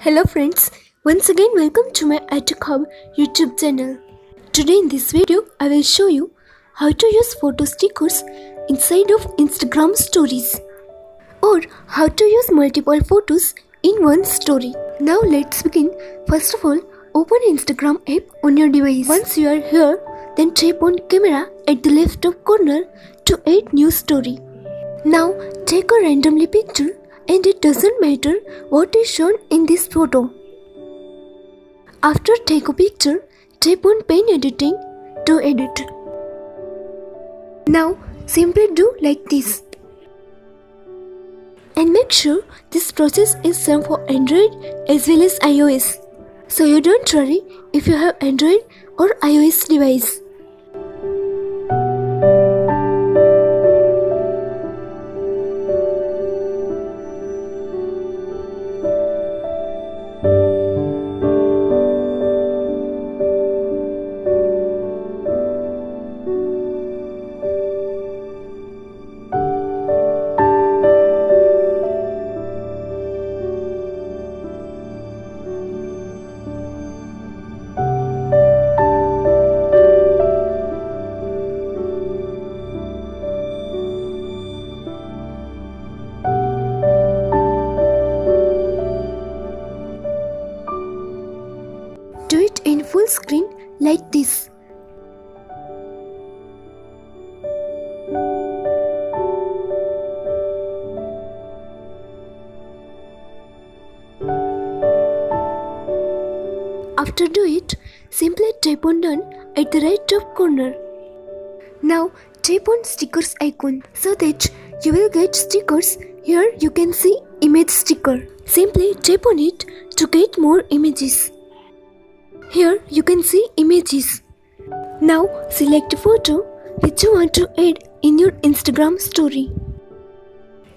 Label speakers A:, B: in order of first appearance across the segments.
A: Hello friends, once again welcome to my iTechHub YouTube channel. Today in this video, I will show you how to use photo stickers inside of Instagram stories or how to use multiple photos in one story. Now let's begin. First of all, open Instagram app on your device. Once you are here, then tap on camera at the left top corner to add new story. Now take a randomly picture and it doesn't matter what is shown in this photo. After take a picture, tap on pen editing to edit. Now simply do like this. And make sure this process is same for Android as well as iOS. So you don't worry if you have Android or iOS device. Do it in full screen like this. After do it, simply tap on done at the right top corner. Now tap on stickers icon so that you will get stickers. Here you can see image sticker. Simply tap on it to get more images. Here you can see images. Now select a photo which you want to add in your Instagram story.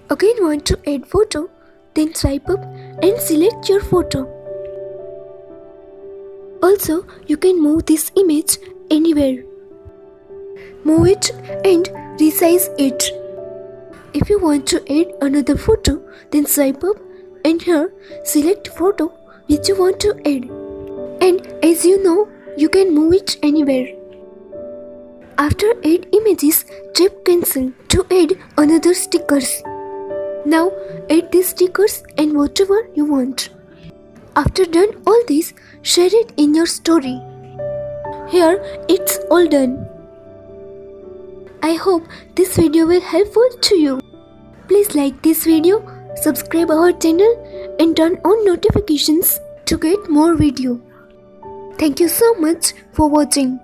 A: Again want to add photo, then swipe up and select your photo. Also you can move this image anywhere. Move it and resize it. If you want to add another photo, then swipe up and here select photo which you want to add. And as you know, you can move it anywhere. After add images, tap cancel to add another stickers. Now add these stickers and whatever you want. After done all this, share it in your story. Here it's all done. I hope this video will helpful to you. Please like this video, subscribe our channel and turn on notifications to get more video. Thank you so much for watching.